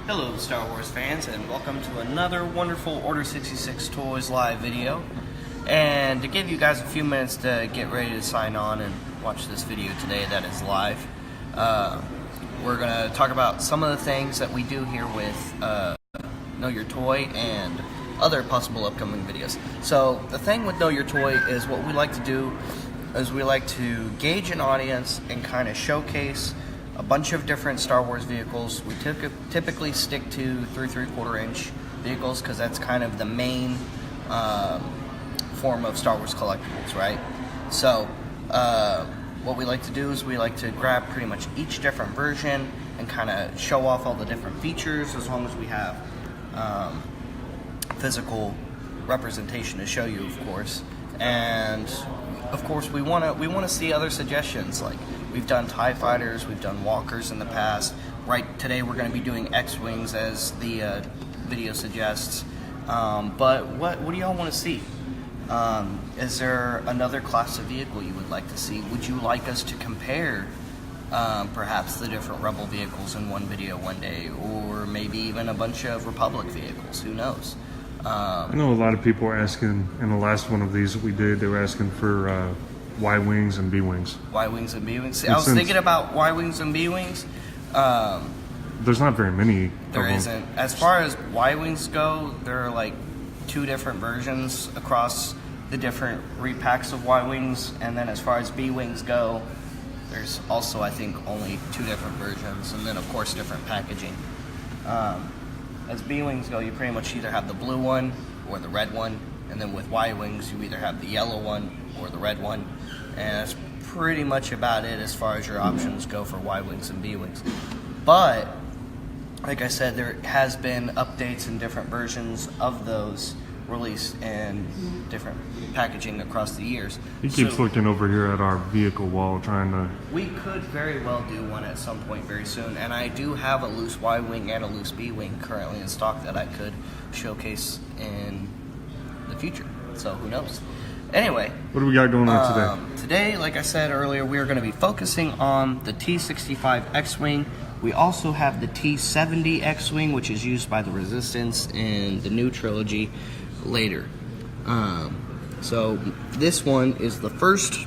Hello Star Wars fans, and welcome to another wonderful Order 66 Toys live video. And to give you guys a few minutes to get ready to sign on and watch this video today that is live, we're going to talk about some of the things that we do here with Know Your Toy and other possible upcoming videos. So the thing with Know Your Toy is what we like to do is we like to gauge an audience and kind of showcase a bunch of different Star Wars vehicles. We typically stick to 3 3/4 inch vehicles because that's kind of the main form of Star Wars collectibles, right? So what we like to do is we like to grab pretty much each different version and kind of show off all the different features, as long as we have physical representation to show you, of course. And of course we want to see other suggestions. Like, we've done TIE Fighters, we've done Walkers in the past. Right today we're going to be doing X-Wings as the video suggests. But what do y'all want to see? Is there another class of vehicle you would like to see? Would you like us to compare perhaps the different Rebel vehicles in one video one day, or maybe even a bunch of Republic vehicles? Who knows? I know a lot of people were asking in the last one of these that we did, they were asking for Y-Wings and B-Wings. Y-Wings and B-Wings? See, I was thinking about Y-Wings and B-Wings. There's not very many. There isn't. As far as Y-Wings go, there are like 2 different versions across the different repacks of Y-Wings. And then as far as B-Wings go, there's also, I think, only 2 different versions. And then, of course, different packaging. As B-Wings go, you pretty much either have the blue one or the red one. And then with Y-Wings, you either have the yellow one or the red one. And that's pretty much about it as far as your options go for Y-Wings and B-Wings. But, like I said, there has been updates and different versions of those released in different packaging across the years. He keeps looking over here at our vehicle wall trying to... We could very well do one at some point very soon, and I do have a loose Y-Wing and a loose B-Wing currently in stock that I could showcase in the future, so who knows. Anyway, what do we got going on today? Today, like I said earlier, we are going to be focusing on the T-65 X-Wing. We also have the T-70 X-Wing, which is used by the Resistance in the new trilogy later. So this one is the first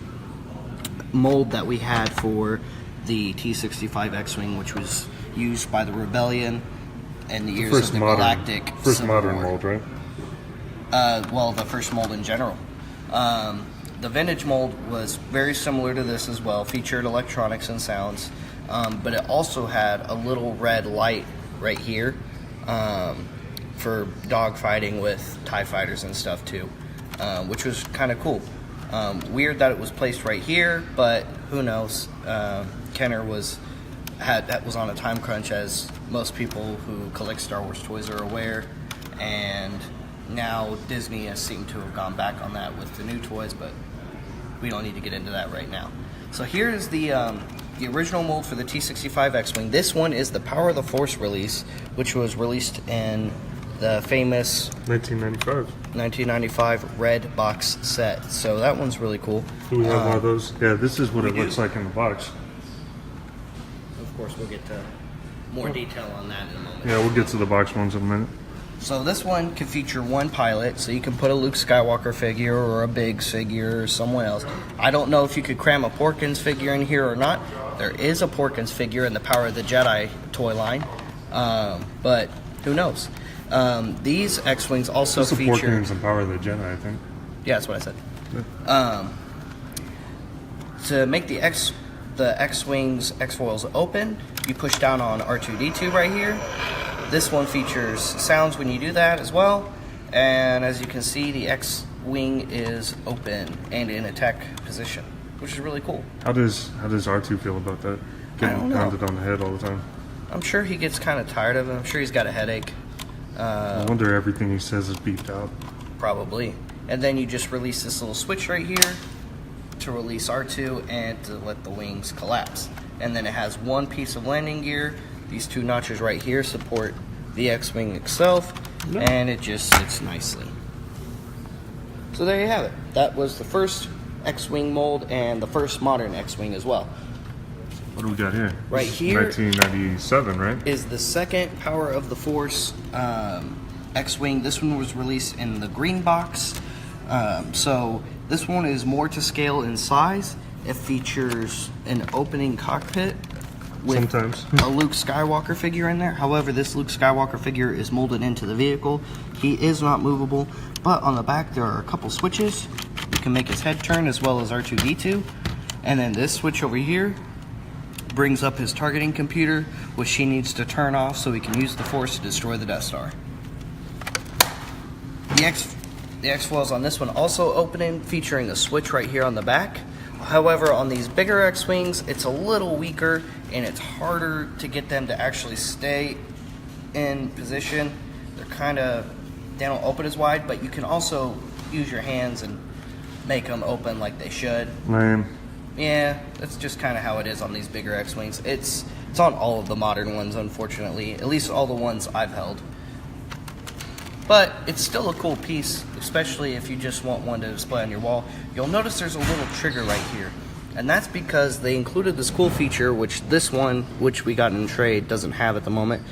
mold that we had for the T-65 X-Wing, which was used by the Rebellion in the years of the Galactic First modern mold, right? Well, the first mold in general. The vintage mold was very similar to this as well, featured electronics and sounds, but it also had a little red light right here for dogfighting with TIE Fighters and stuff too, which was kind of cool. Weird that it was placed right here, but who knows? Kenner was on a time crunch, as most people who collect Star Wars toys are aware, and now Disney has seemed to have gone back on that with the new toys, but we don't need to get into that right now. So here is the original mold for the T-65 X-Wing. This one is the Power of the Force release, which was released in the famous 1995 red box set. So that one's really cool. Do we have one of those? Yeah, this is what it looks like in the box. Of course, we'll get to more detail on that in a moment. Yeah, we'll get to the box ones in a minute. So this one can feature one pilot, so you can put a Luke Skywalker figure or a Biggs figure or someone else. I don't know if you could cram a Porkins figure in here or not. There is a Porkins figure in the Power of the Jedi toy line, but who knows? These X-Wings also feature... Porkins and Power of the Jedi, I think. Yeah, that's what I said. Yeah. To make the X-Wings X-foils open, you push down on R2-D2 right here. This one features sounds when you do that as well, and as you can see, the X-Wing is open and in attack position, which is really cool. How does R2 feel about that? Getting pounded on the head all the time. I'm sure he gets kind of tired of it. I'm sure he's got a headache. I wonder everything he says is beeped out. Probably. And then you just release this little switch right here to release R2 and to let the wings collapse. And then it has one piece of landing gear. These 2 notches right here support the X-Wing itself, and it just sits nicely. So there you have it. That was the first X-Wing mold and the first modern X-Wing as well. What do we got here? Right This is here 1997, right? is the second Power of the Force X-Wing. This one was released in the green box. So this one is more to scale in size. It features an opening cockpit with Sometimes. a Luke Skywalker figure in there. However, this Luke Skywalker figure is molded into the vehicle. He is not movable, but on the back there are a couple switches. You can make his head turn as well as R2-D2. And then this switch over here brings up his targeting computer, which he needs to turn off so he can use the Force to destroy the Death Star. The X-foils on this one also opening, featuring a switch right here on the back. However, on these bigger X-Wings, it's a little weaker and it's harder to get them to actually stay in position. They don't open as wide, but you can also use your hands and make them open like they should. Lame. Yeah, that's just kind of how it is on these bigger X-Wings. It's on all of the modern ones, unfortunately. At least all the ones I've held. But it's still a cool piece, especially if you just want one to display on your wall. You'll notice there's a little trigger right here. And that's because they included this cool feature, which this one, which we got in trade, doesn't have at the moment.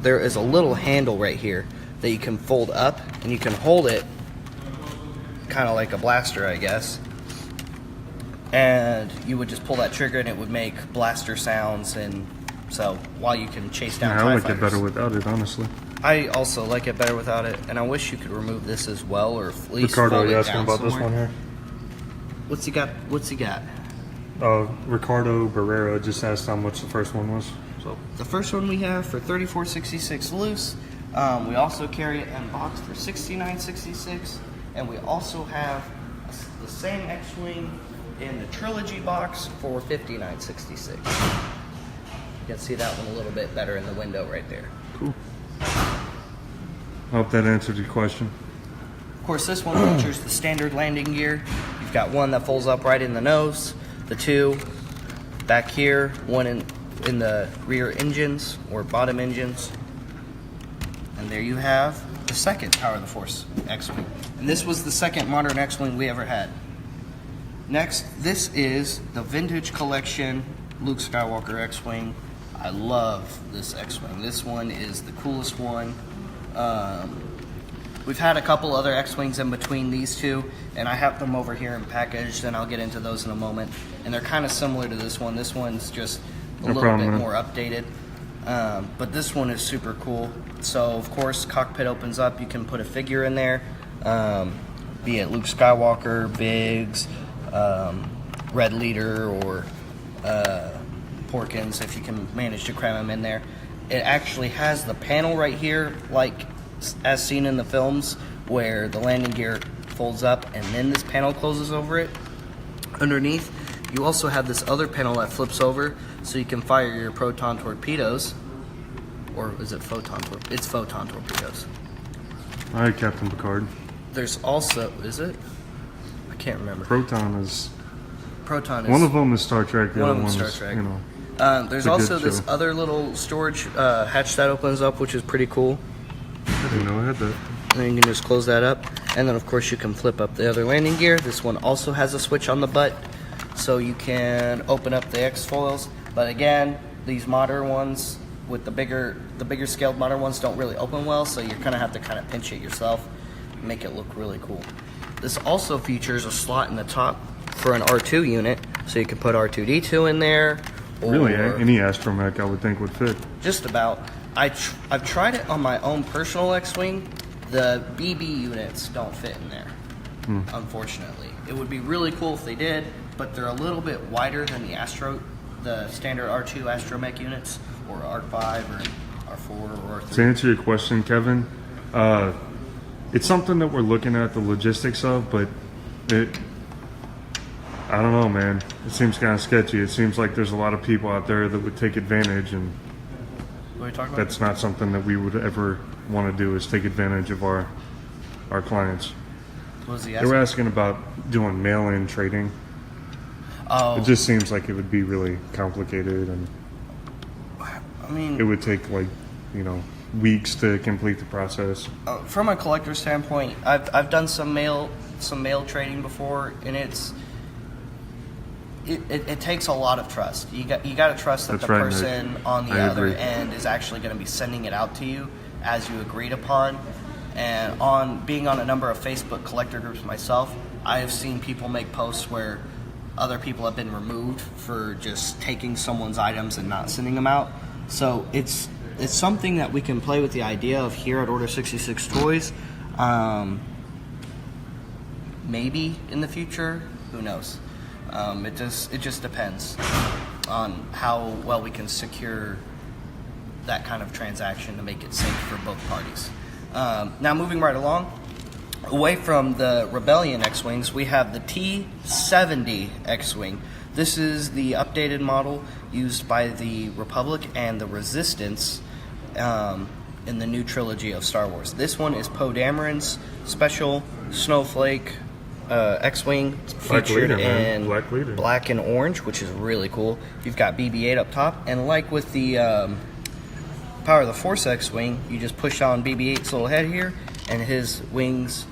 There is a little handle right here that you can fold up, and you can hold it kind of like a blaster, I guess. And you would just pull that trigger and it would make blaster sounds, and so while you can chase down Yeah, I TIE like fighters. it better without it, honestly. I also like it better without it, and I wish you could remove this as well, or at least Ricardo, fold you it asking down about this somewhere. one here? What's he got? What's he got? Ricardo Barrera just asked how much the first one was. So The first one we have for $34.66 loose. We also carry it in box for $69.66, and we also have the same X-Wing in the trilogy box for $59.66. You can see that one a little bit better in the window right there. cool. I hope that answered your question. Of course, this one features the standard landing gear. You've got one that folds up right in the nose, the two back here, one in the rear engines or bottom engines. And there you have the second Power of the Force X-Wing. And this was the second modern X-Wing we ever had. Next, this is the Vintage Collection Luke Skywalker X-Wing. I love this X-Wing. This one is the coolest one. We've had a couple other X-Wings in between these two, and I have them over here in packaged, and I'll get into those in a moment. And they're kind of similar to this one. This one's just a little bit more updated. But this one is super cool. So, of course, cockpit opens up. You can put a figure in there, be it Luke Skywalker, Biggs, Red Leader, or Porkins, if you can manage to cram them in there. It actually has the panel right here, like as seen in the films, where the landing gear folds up and then this panel closes over it. Underneath, you also have this other panel that flips over so you can fire your proton torpedoes. Or is it photon torpedoes? It's photon torpedoes. All right, Captain Picard. There's also, is it? I can't remember. Proton is Proton is one of them is Star Trek. The one other of them one Star is, Trek. you know. There's It's a also good this show. other little storage hatch that opens up, which is pretty cool. I didn't know I had that. And then you can just close that up. And then, of course, you can flip up the other landing gear. This one also has a switch on the butt, so you can open up the X-foils. But again, these modern ones with the bigger scaled modern ones don't really open well, so you're gonna have to kind of pinch it yourself, make it look really cool. This also features a slot in the top for an R2 unit, so you can put R2-D2 in there. Or Really, any astromech I would think would fit. just about. I've tried it on my own personal X-Wing. The BB units don't fit in there, unfortunately. It would be really cool if they did, but they're a little bit wider than the standard R2 astromech units, or R5 or R4 or R3. To answer your question, Kevin, it's something that we're looking at the logistics of, but I don't know, man. It seems kind of sketchy. It seems like there's a lot of people out there that would take advantage, and What are you talking about? that's not something that we would ever want to do, is take advantage of our clients. What was he They were asking? asking about doing mail-in trading. Oh, It just seems like it would be really complicated, and I mean, it would take, like, you know, weeks to complete the process. from a collector standpoint, I've done some mail trading before, and it takes a lot of trust. You got to trust that That's the right, person Nick. on the I other agree. end is actually going to be sending it out to you as you agreed upon. And on being on a number of Facebook collector groups myself, I have seen people make posts where other people have been removed for just taking someone's items and not sending them out. So it's something that we can play with the idea of here at Order 66 Toys. Maybe in the future, who knows? It just depends on how well we can secure that kind of transaction to make it safe for both parties. Now moving right along, away from the Rebellion X-Wings, we have the T-70 X-Wing. This is the updated model used by the Republic and the Resistance in the new trilogy of Star Wars. This one is Poe Dameron's special Snowflake X-Wing, Black featured leader, man. in Black leader. black and orange, which is really cool. You've got BB-8 up top, and like with the Power of the Force X-Wing, you just push on BB-8's little head here, and his wings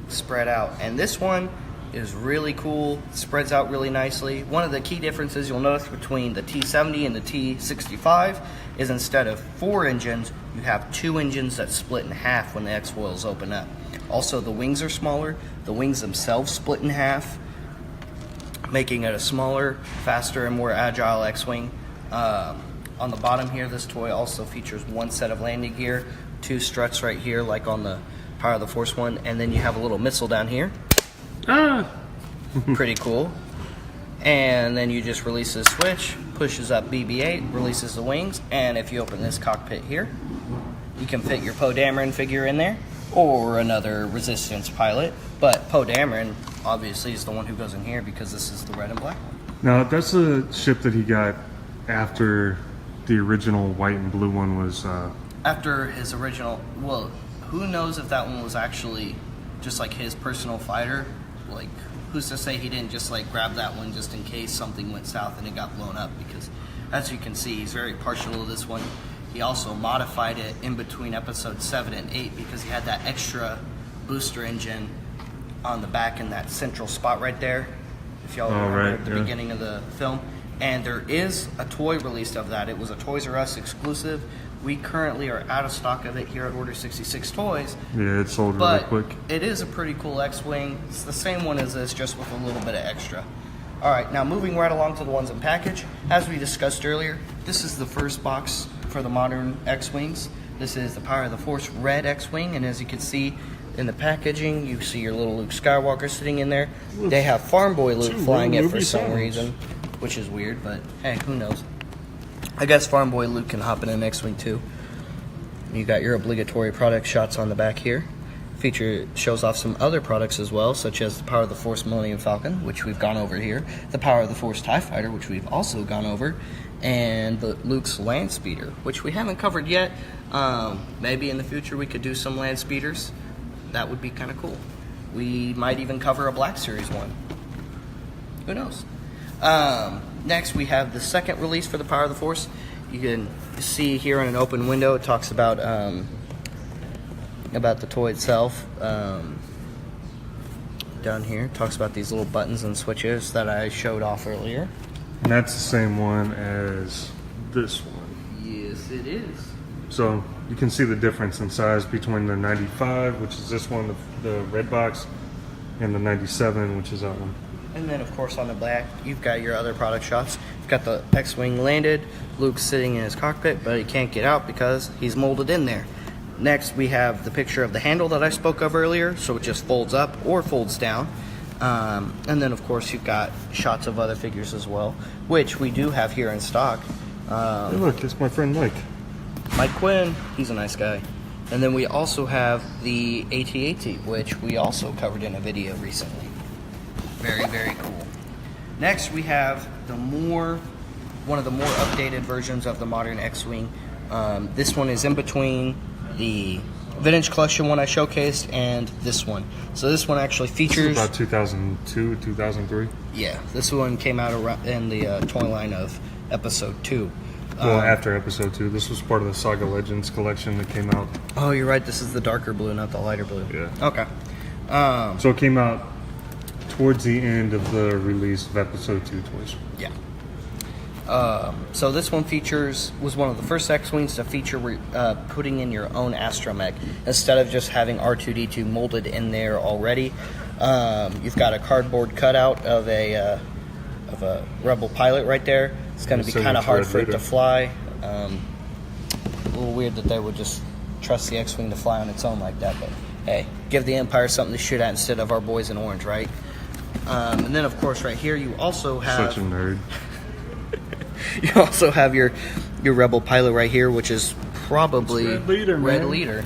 spread out. And this one is really cool, spreads out really nicely. One of the key differences you'll notice between the T-70 and the T-65 is instead of 4 engines, you have 2 engines that split in half when the X-foils open up. Also, the wings are smaller. The wings themselves split in half, making it a smaller, faster, and more agile X-Wing. On the bottom here, this toy also features 1 set of landing gear, 2 struts right here, like on the Power of the Force one, and then you have a little missile down here. Pretty cool. And then you just release this switch, pushes up BB-8, releases the wings, and if you open this cockpit here, you can fit your Poe Dameron figure in there, or another Resistance pilot. But Poe Dameron, obviously, is the one who goes in here because this is the red and black one. Now, that's a ship that he got after the original white and blue one was. After his original, well, who knows if that one was actually just like his personal fighter? Like, who's to say he didn't just like grab that one just in case something went south and it got blown up? Because as you can see, he's very partial to this one. He also modified it in between episodes 7 and 8 because he had that extra booster engine on the back in that central spot right there. If y'all remember right, at the yeah. beginning of the film. And there is a toy released of that. It was a Toys R Us exclusive. We currently are out of stock of it here at Order 66 Toys. Yeah, it sold really But quick. it is a pretty cool X-Wing. It's the same one as this, just with a little bit of extra. Alright, now moving right along to the ones in package. As we discussed earlier, this is the first box for the modern X-Wings. This is the Power of the Force Red X-Wing, and as you can see in the packaging, you see your little Luke Skywalker sitting in there. They have Farm Boy Luke Two flying real it for movie some sounds. reason, which is weird, but hey, who knows. I guess Farm Boy Luke can hop in an X-Wing too. You got your obligatory product shots on the back here. Feature shows off some other products as well, such as the Power of the Force Millennium Falcon, which we've gone over here, the Power of the Force TIE Fighter, which we've also gone over, and the Luke's Land Speeder, which we haven't covered yet. Maybe in the future we could do some Land Speeders. That would be kind of cool. We might even cover a Black Series one. Who knows? Next, we have the second release for the Power of the Force. You can see here in an open window, it talks about the toy itself. Down here, it talks about these little buttons and switches that I showed off earlier. And that's the same one as this one. Yes, it is. So you can see the difference in size between the 95, which is this one, the red box, and the 97, which is that one. And then, of course, on the back, you've got your other product shots. You've got the X-Wing landed, Luke's sitting in his cockpit, but he can't get out because he's molded in there. Next, we have the picture of the handle that I spoke of earlier, so it just folds up or folds down. And then, of course, you've got shots of other figures as well, which we do have here in stock. Hey, look, it's my friend Mike. Mike Quinn, he's a nice guy. And then we also have the AT-AT, which we also covered in a video recently. Very, very cool. Next, we have one of the more updated versions of the modern X-Wing. This one is in between the Vintage Collection one I showcased and this one. So this one actually This features... is about 2002, 2003. Yeah, this one came out around in the toy line of Episode 2. Well, after episode 2. This was part of the Saga Legends collection that came out. Oh, you're right. This is the darker blue, not the lighter blue. Yeah. Okay. So it came out towards the end of the release of Episode 2 toys. Yeah. So this one was one of the first X-Wings to feature putting in your own astromech instead of just having R2-D2 molded in there already. You've got a cardboard cutout of a Rebel pilot right there. It's going to be kind of hard for it to fly. A little weird that they would just trust the X-Wing to fly on its own like that, but hey, give the Empire something to shoot at instead of our boys in orange, right? And then, of course, right here you also have... Such a nerd. You also have your Rebel pilot right here, which is probably Red Leader.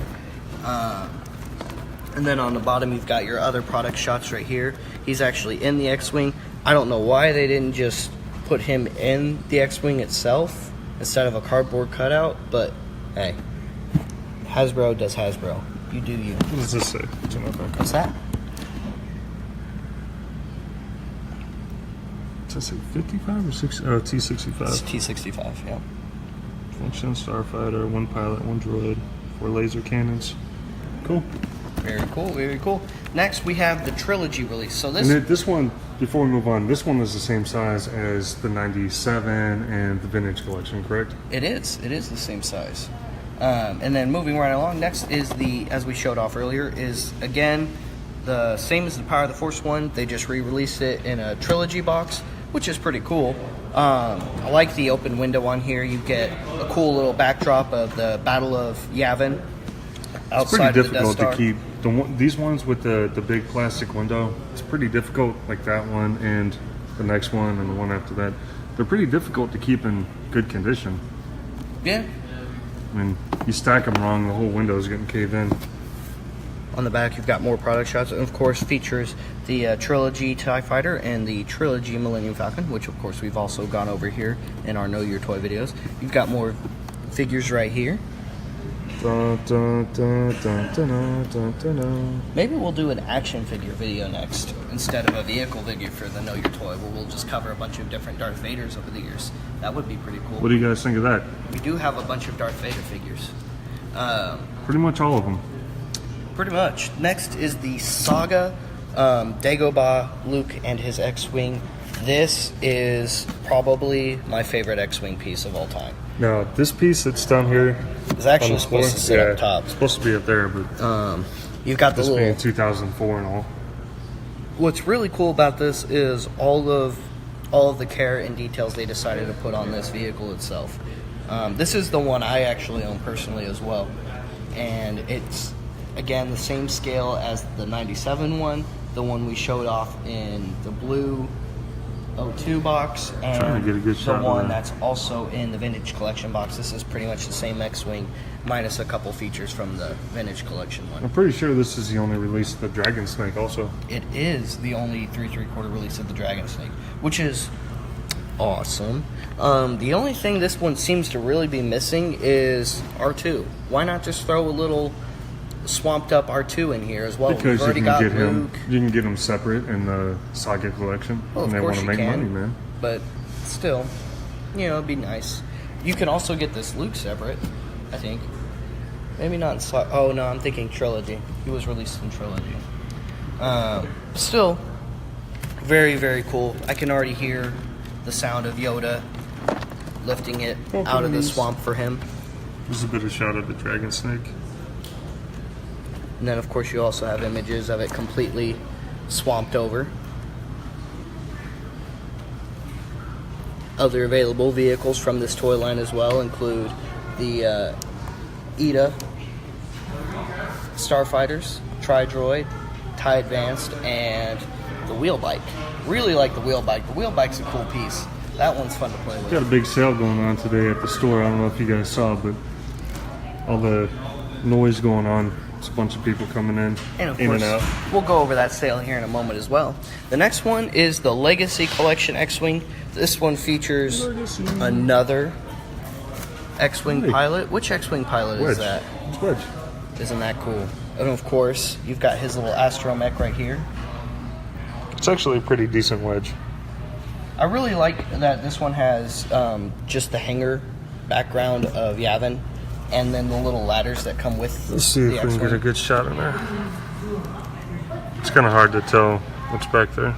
And then on the bottom, you've got your other product shots right here. He's actually in the X-Wing. I don't know why they didn't just put him in the X-Wing itself instead of a cardboard cutout, but hey, Hasbro does Hasbro. You do you. What does this say? What's that? Does it say 55 or 60? Oh, T-65. It's T-65, yeah. Function starfighter, 1 pilot, 1 droid, 4 laser cannons. Cool. Very cool, very cool. Next, we have the trilogy release. So this one, before we move on, this one is the same size as the 97 and the Vintage Collection, correct? It is the same size. And then moving right along, next is as we showed off earlier, is again the same as the Power of the Force one. They just re-released it in a trilogy box, which is pretty cool. I like the open window on here. You get a cool little backdrop of the Battle of Yavin outside of the Death Star. It's pretty difficult to keep these ones with the big plastic window. It's pretty difficult, like that one and the next one and the one after that. They're pretty difficult to keep in good condition. Yeah. I mean, you stack them wrong, the whole window is getting caved in. On the back, you've got more product shots, and of course features the Trilogy TIE Fighter and the Trilogy Millennium Falcon, which of course we've also gone over here in our Know Your Toy videos. You've got more figures right here. Dun, dun, dun, dun, dun, dun, dun, dun. Maybe we'll do an action figure video next instead of a vehicle video for the Know Your Toy, where we'll just cover a bunch of different Darth Vaders over the years. That would be pretty cool. What do you guys think of that? We do have a bunch of Darth Vader figures. Pretty much all of them. Pretty much. Next is the Saga Dagobah Luke and his X-Wing. This is probably my favorite X-Wing piece of all time. Now, this piece that's down here It's actually supposed to sit up top. It's supposed to be up there, but you've got the this little... being 2004 and all. What's really cool about this is all of the care and details they decided to put on this vehicle itself. This is the one I actually own personally as well. And it's, again, the same scale as the 97 one, the one we showed off in the blue 02 box, and Trying to get a good the shot one on that. that's also in the Vintage Collection box. This is pretty much the same X-Wing, minus a couple features from the Vintage Collection one. I'm pretty sure this is the only release of the Dragon Snake also. It is the only 3 3/4 release of the Dragon Snake, which is awesome. The only thing this one seems to really be missing is R2. Why not just throw a little swamped up R2 in here as well? Because We've already got Luke. you can get him separate in the Saga collection, Well, of and they course want to you make can, money, man. but still, you know, it'd be nice. You can also get this Luke separate, I think. Maybe not in oh no, I'm thinking Trilogy. He was released in Trilogy. Still, very, very cool. I can already hear the sound of Yoda lifting it out of the swamp for him. There's a bit of shot of the Dragon Snake. And then, of course, you also have images of it completely swamped over. Other available vehicles from this toy line as well include the ETA Starfighters, Tri-Droid, TIE Advanced, and the Wheel Bike. Really like the Wheel Bike. The Wheel Bike's a cool piece. That one's fun to play with. Got a big sale going on today at the store. I don't know if you guys saw, but all the noise going on. It's a bunch of people coming in and out. We'll go over that sale here in a moment as well. The next one is the Legacy Collection X-Wing. This one features another X-Wing pilot. Which X-Wing pilot is that? It's Wedge. Isn't that cool? And of course, you've got his little astromech right here. It's actually a pretty decent Wedge. I really like that this one has just the hangar background of Yavin, and then the little ladders that come with Let's see the if we can get a X-Wing. good shot in there. It's kind of hard to tell What's back there?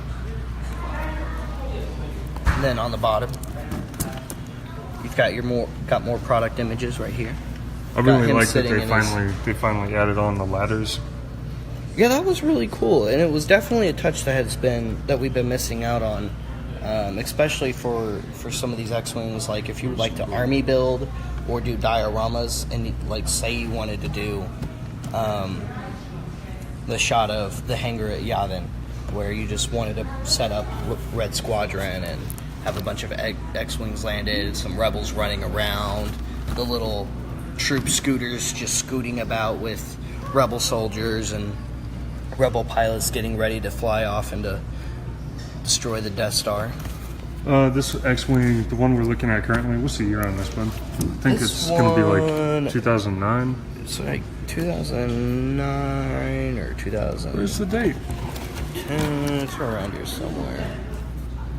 And then on the bottom, you've got your more product images right here. I really him like that sitting they in finally added on the ladders. Yeah, that was really cool, and it was definitely a touch that we've been missing out on, especially for some of these X-wings. Like if you would like to army build or do dioramas, and like say you wanted to do the shot of the hangar at Yavin, where you just wanted to set up Red Squadron and have a bunch of X-wings landed, some rebels running around, the little troop scooters just scooting about with rebel soldiers and rebel pilots getting ready to fly off and to destroy the Death Star. This X-wing, the one we're looking at currently, what's the year on this one? I think This it's going to be one- like 2009. It's like 2009 or 2000. Where's the date? It's around here somewhere.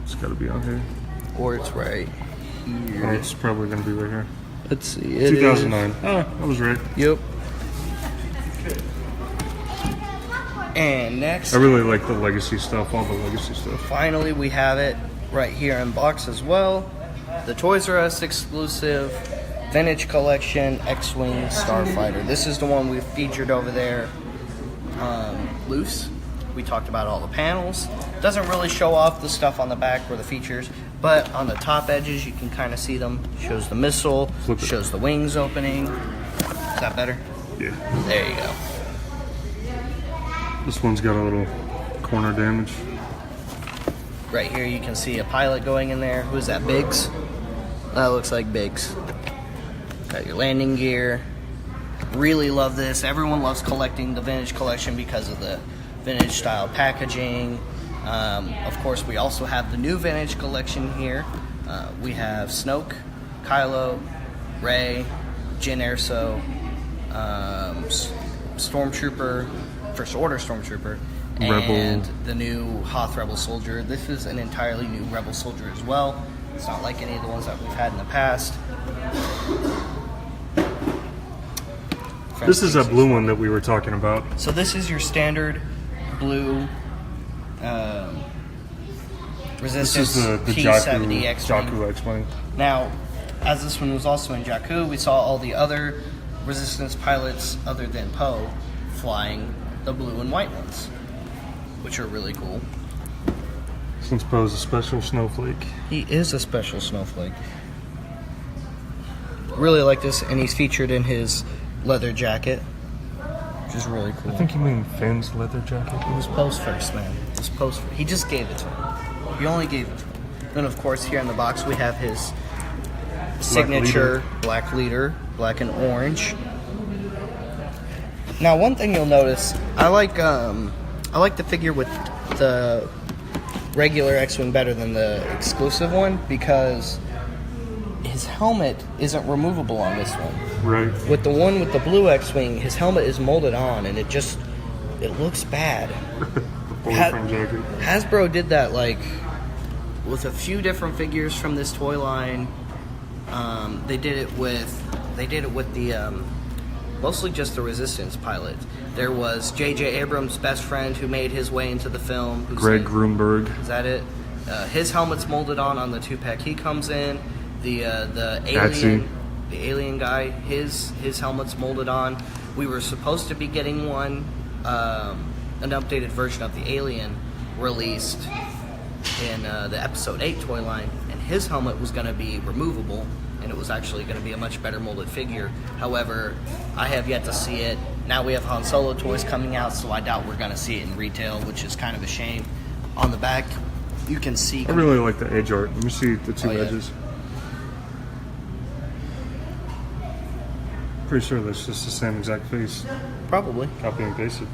It's got to be on here. Or it's right Oh, here. it's probably going to be right here. Let's see. It 2009. Oh, I was right. Yep. And next, I really like the legacy stuff, all the legacy stuff. finally, we have it right here in box as well. The Toys R Us exclusive Vintage Collection X-Wing Starfighter. This is the one we featured over there loose. We talked about all the panels. Doesn't really show off the stuff on the back or the features, but on the top edges you can kind of see them. Shows the missile, Flip it. shows the wings opening. Is that better? Yeah. There you go. This one's got a little corner damage. Right here you can see a pilot going in there. Who's that, Biggs? That looks like Biggs. Got your landing gear. Really love this. Everyone loves collecting the vintage collection because of the vintage style packaging. Of course, we also have the new vintage collection here. We have Snoke, Kylo, Rey, Jyn Erso, Stormtrooper, First Order Stormtrooper, and Rebel. the new Hoth Rebel Soldier. This is an entirely new Rebel Soldier as well. It's not like any of the ones that we've had in the past. This is a blue one that we were talking about. So this is your standard blue This Resistance is the P-70 Jakku X-Wing. X-Wing. Now, as this one was also in Jakku, we saw all the other Resistance pilots other than Poe flying the blue and white ones, which are really cool. Since Poe's a special snowflake. He is a special snowflake. Really like this, and he's featured in his leather jacket, which is really cool. I think you mean Finn's leather jacket. It was Poe's first, man. It was Poe's first. He just gave it to him. He only gave it to him. Then, of course, here in the box we have his signature black leader, black and orange. Now, one thing you'll notice, I like the figure with the regular X-Wing better than the exclusive one because his helmet isn't removable on this one. Right. With the one with the blue X-Wing, his helmet is molded on, and it looks bad. The fully frame jacket. Hasbro did that like with a few different figures from this toy line. They did it with the mostly just the Resistance pilot. There was J.J. Abrams' best friend who made his way into the film. Greg Grunberg. Is that it? His helmet's molded on the 2-pack he comes in. The Patsy. alien guy, his helmet's molded on. We were supposed to be getting one, an updated version of the alien released in the Episode 8 toy line, and his helmet was going to be removable, and it was actually going to be a much better molded figure. However, I have yet to see it. Now we have Han Solo toys coming out, so I doubt we're going to see it in retail, which is kind of a shame. On the back, you can see... I really like the edge art. Let me see the two Oh, yeah. edges. Pretty sure that's just the same exact face. Probably. Copy and pasted.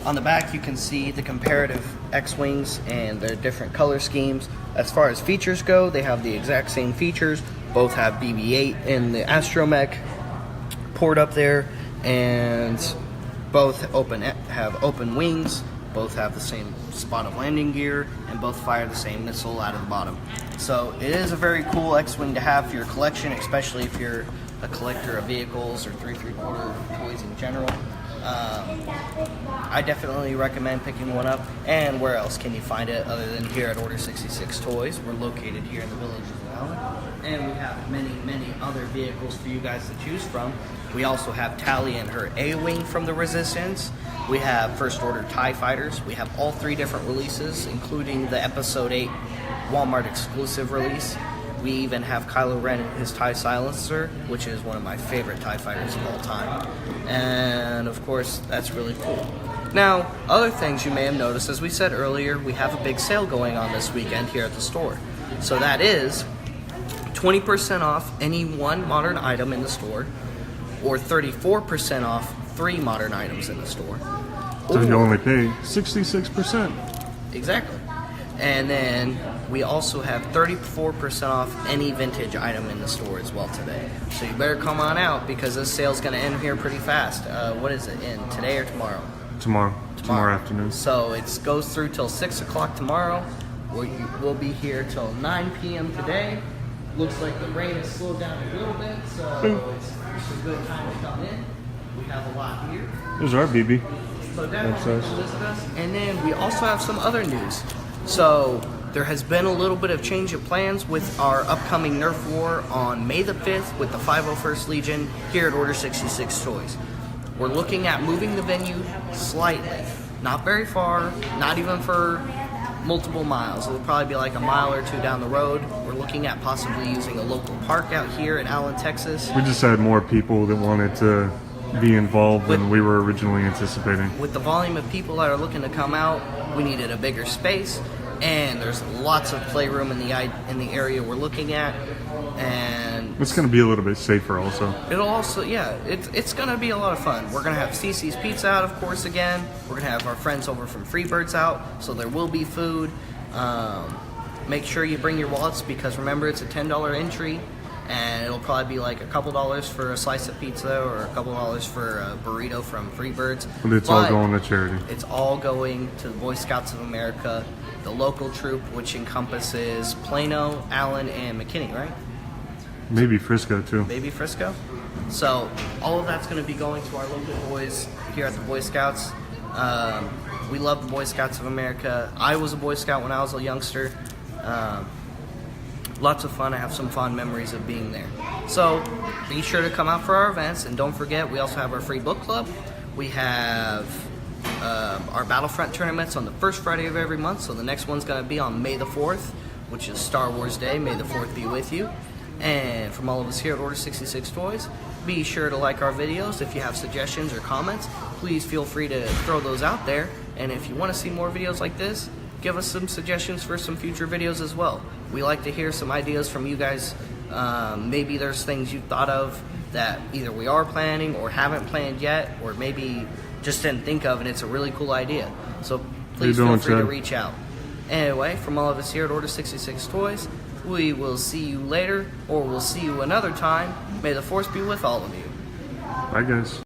On the back, you can see the comparative X-Wings and their different color schemes. As far as features go, they have the exact same features. Both have BB-8 in the Astromech port up there, and both have open wings. Both have the same spot of landing gear, and both fire the same missile out of the bottom. So it is a very cool X-Wing to have for your collection, especially if you're a collector of vehicles or 3/3/4 toys in general. I definitely recommend picking one up. And where else can you find it other than here at Order 66 Toys? We're located here in the village of Allen, and we have many other vehicles for you guys to choose from. We also have Tally and her A-Wing from the Resistance. We have First Order TIE Fighters. We have all 3 different releases, including the Episode 8 Walmart exclusive release. We even have Kylo Ren and his TIE Silencer, which is one of my favorite TIE Fighters of all time. And of course, that's really cool. Now, other things you may have noticed, as we said earlier, we have a big sale going on this weekend here at the store. So that is 20% off any one modern item in the store, or 34% off 3 modern items in the store. So you only pay 66%. Exactly. And then we also have 34% off any vintage item in the store as well today. So you better come on out because this sale's going to end here pretty fast. What is it, in today or tomorrow? Tomorrow afternoon. So it goes through till 6 o'clock tomorrow. We'll be here till 9 p.m. today. Looks like the rain has slowed down a little bit, so it's a good time to come in. We have a lot here. There's our BB. So definitely visit us. And then we also have some other news. So there has been a little bit of change of plans with our upcoming Nerf War on May the 5th with the 501st Legion here at Order 66 Toys. We're looking at moving the venue slightly. Not very far, not even for multiple miles. It'll probably be like a mile or 2 down the road. We're looking at possibly using a local park out here in Allen, Texas. We just had more people that wanted to be involved than we were originally anticipating. With the volume of people that are looking to come out, we needed a bigger space, and there's lots of playroom in the area we're looking at, and It's going to be a little bit safer also. it'll also, it's going to be a lot of fun. We're going to have CC's Pizza out, of course, again. We're going to have our friends over from Freebirds out, so there will be food. Make sure you bring your wallets because remember, it's a $10 entry, and it'll probably be like a couple dollars for a slice of pizza or a couple dollars for a burrito from Freebirds. But it's all going to charity. It's all going to the Boy Scouts of America, the local troop, which encompasses Plano, Allen, and McKinney, right? Maybe Frisco too. Maybe Frisco. So all of that's going to be going to our local boys here at the Boy Scouts. We love the Boy Scouts of America. I was a Boy Scout when I was a youngster. Lots of fun. I have some fond memories of being there. So be sure to come out for our events, and don't forget we also have our free book club. We have our Battlefront tournaments on the first Friday of every month. So the next one's going to be on May the 4th, which is Star Wars Day. May the 4th be with you. And from all of us here at Order 66 Toys, be sure to like our videos. If you have suggestions or comments, please feel free to throw those out there. And if you want to see more videos like this, give us some suggestions for some future videos as well. We like to hear some ideas from you guys. Maybe there's things you've thought of that either we are planning or haven't planned yet, or maybe just didn't think of and it's a really cool idea. So please feel free to reach out. Anyway, from all of us here at Order 66 Toys, we will see you later, or we'll see you another time. May the Force be with all of you. Bye guys.